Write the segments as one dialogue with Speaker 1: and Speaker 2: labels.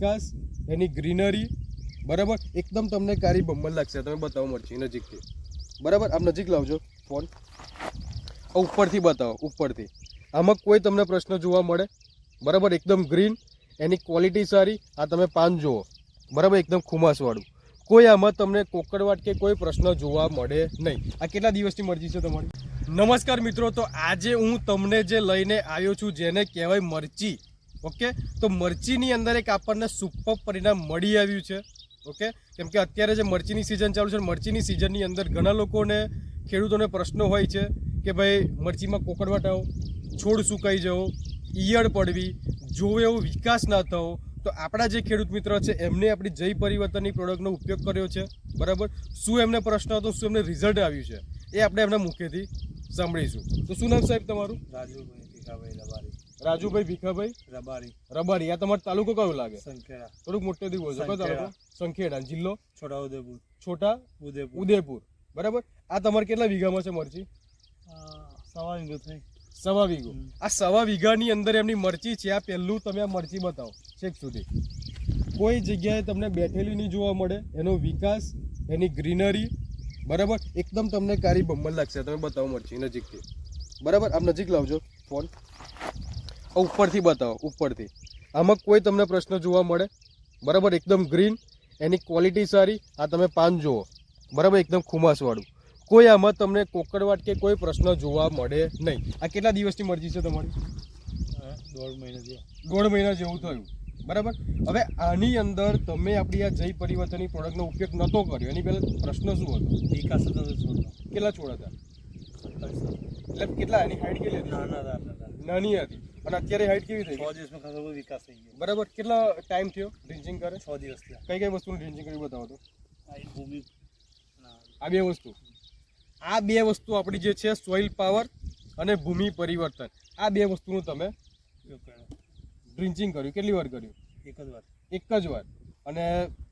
Speaker 1: વિકાસ, એની greenery, બરાબર એકદમ તમને કારી બમ્બલ લાગશે. તમે બતાવો મરચી નજીકથી, બરાબર આપ નજીક લાવજો ફોન, ઉપરથી બતાવો ઉપરથી. આમાં કોઈ તમને પ્રશ્ન જોવા મળે? બરાબર એકદમ ગ્રીન, એની ક્વોલિટી સારી. આ તમે પાન જુઓ, બરાબર એકદમ ખુમાસવાળું. કોઈ આમાં તમને કોકડવાટ કે કોઈ પ્રશ્ન જોવા મળે નહીં. આ કેટલા દિવસની મરચી છે તમારી? નમસ્કાર મિત્રો, તો આજે હું તમને જે લઈને આવ્યો છું જેને કહેવાય મરચી. ઓકે, તો મરચીની અંદર એક આપણને સુપર પરિણામ મળી આવ્યું છે. ઓકે, કેમ કે અત્યારે જે મરચીની સિઝન ચાલુ છે, મરચીની સિઝનની અંદર ઘણા લોકોને ખેડૂતોને પ્રશ્નો હોય છે કે ભાઈ મરચીમાં કોકડવાટ આવો, છોડ સુકાઈ જવો, ઈયળ પડવી, જોવે એવો વિકાસ ના થવો. તો આપણા જે ખેડૂત મિત્ર છે એમને આપણી જય પરિવર્તનની પ્રોડક્ટનો ઉપયોગ કર્યો છે. બરાબર, શું એમને પ્રશ્ન હતો, શું એમને રિઝલ્ટ આવ્યું છે એ આપણે એમના મુખેથી સાંભળીશું. તો શું નામ સાહેબ તમારું?
Speaker 2: રાજુભાઈ ભીખાભાઈ રબારી.
Speaker 1: રાજુભાઈ ભીખાભાઈ
Speaker 2: રબારી.
Speaker 1: રબારી. આ તમારો તાલુકો કયો લાગે?
Speaker 2: સંખેડા.
Speaker 1: થોડુંક મોટેથી બોલજો. કયો તાલુકો? સંખેડા. જિલ્લો?
Speaker 2: છોટાઉદેપુર.
Speaker 1: છોટા ઉદેપુર. બરાબર. આ તમારે કેટલા વીઘામાં છે મરચી?
Speaker 2: 1.25 વીઘો થઈ.
Speaker 1: 1.25 વીઘો. આ 1.25 વીઘાની અંદર એમની મરચી છે. આ પહેલું તમે આ મરચી બતાવો છેક સુધી. કોઈ જગ્યાએ તમને બેઠેલી નહીં જોવા મળે. એનો વિકાસ, એની ગ્રીનરી, બરાબર એકદમ તમને કારી બમ્બલ લાગશે. તમે બતાવો મરચી નજીકથી, બરાબર આપ નજીક લાવજો ફોન, ઉપરથી બતાવો ઉપરથી. આમાં કોઈ તમને પ્રશ્ન જોવા મળે? બરાબર એકદમ ગ્રીન, એની ક્વોલિટી સારી. આ તમે પાન જુઓ, બરાબર એકદમ ખુમાસવાળું. કોઈ આમાં તમને કોકડવાટ કે કોઈ પ્રશ્ન જોવા મળે નહીં. આ કેટલા દિવસની મરચી છે તમારી?
Speaker 2: 1.5 મહિના થયા.
Speaker 1: 1.5 મહિના જેવું થયું. બરાબર. હવે આની અંદર તમે આપણી આ જય પરિવર્તનની પ્રોડક્ટનો ઉપયોગ નહોતો કર્યો, એની પહેલાં પ્રશ્ન શું હતો?
Speaker 2: વિકાસ હતો છોડનો.
Speaker 1: કેટલા છોડ હતા? એટલે કેટલા? એની હાઈટ કેટલી હતી? નાની હતી. અને અત્યારે હાઈટ કેવી થઈ?
Speaker 2: 6 દિવસમાં ખાસો વિકાસ થઈ ગયો.
Speaker 1: બરાબર. કેટલા ટાઈમ થયો ડ્રિંચિંગ કરે?
Speaker 2: 6 દિવસ થયા.
Speaker 1: કઈ કઈ વસ્તુનું ડ્રિંચિંગ કર્યું બતાવો તો.
Speaker 2: ભૂમિ.
Speaker 1: આ બે વસ્તુ, આ બે વસ્તુ આપણી જે છે સોઇલ પાવર અને ભૂમિ પરિવર્તન, આ બે વસ્તુનું તમે ડ્રિંચિંગ કર્યું. કેટલી વાર કર્યું? એક જ વાર. અને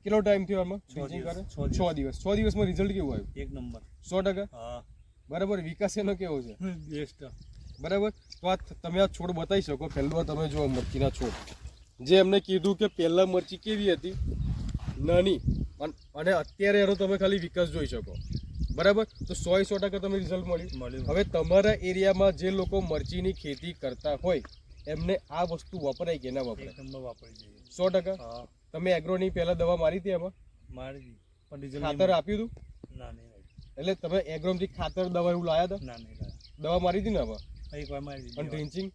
Speaker 1: કેટલો ટાઈમ થયો આમાં ડ્રિંચિંગ કરે? 6 દિવસ. 6 દિવસમાં રિઝલ્ટ કેવું આવ્યું?
Speaker 2: 1 નંબર.
Speaker 1: 100%.
Speaker 2: હા
Speaker 1: બરાબર. વિકાસ એનો કેવો છે?
Speaker 2: બેસ્ટ.
Speaker 1: બરાબર. તો આ તમે આ છોડ બતાવી શકો. પહેલું તમે જો મરચીના છોડ, જે એમને કીધું કે પહેલાં મરચી કેવી હતી? નાની. અને અત્યારે એનો તમે ખાલી વિકાસ જોઈ શકો. બરાબર. તો 100% તમે રિઝલ્ટ મળ્યું. હવે તમારા એરિયામાં જે લોકો મરચીની ખેતી કરતા હોય એમને આ વસ્તુ વપરાય કે ના વપરાય? 100%. તમે એગ્રોની પહેલા દવા મારી હતી એમાં?
Speaker 2: મારી હતી, પણ
Speaker 1: ખાતર આપ્યું હતું?
Speaker 2: ના નહીં.
Speaker 1: એટલે તમે એગ્રોમથી ખાતર દવા એવું લાયા હતા?
Speaker 2: ના નહીં.
Speaker 1: દવા મારી હતી ને આમાં?
Speaker 2: એકવાર મારી હતી.
Speaker 1: અને ડ્રિંચિંગ?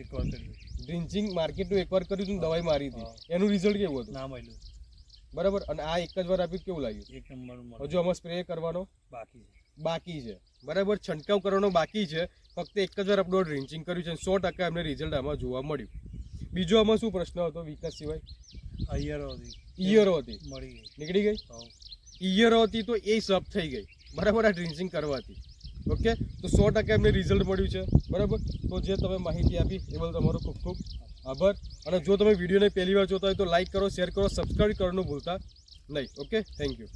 Speaker 2: એકવાર કર્યું.
Speaker 1: ડ્રિંચિંગ માર્કેટનું એકવાર કર્યું હતું, દવાઈ મારી હતી, એનું રિઝલ્ટ કેવું હતું?
Speaker 2: ના મળ્યું.
Speaker 1: બરાબર. અને આ એક જ વાર આપ્યું, કેવું લાગ્યું?
Speaker 2: 1 નંબર.
Speaker 1: હજુ આમાં સ્પ્રે કરવાનો બાકી છે. બરાબર. છંટકાવ કરવાનો બાકી છે. ફક્ત એક જ વાર આપણે ડ્રિંચિંગ કર્યું છે. 100% એમને રિઝલ્ટ આમાં જોવા મળ્યું. બીજો આમાં શું પ્રશ્ન હતો વિકાસ સિવાય? ઈયરો હતી.
Speaker 2: મળી ગઈ.
Speaker 1: નીકળી ગઈ. ઈયરો હતી તો એ સાફ થઈ ગઈ. બરાબર. આ ડ્રિંચિંગ કરવાથી. ઓકે, તો 100% એમને રિઝલ્ટ મળ્યું છે. બરાબર. તો જે તમે માહિતી આપી એ બદલ તમારો ખૂબ ખૂબ આભાર. અને જો તમે વિડીયોને પહેલી વાર જોતા હોય તો લાઈક કરો, શેર કરો, સબસ્ક્રાઈબ કરવાનું ભૂલતા નહીં. Okay, thank you.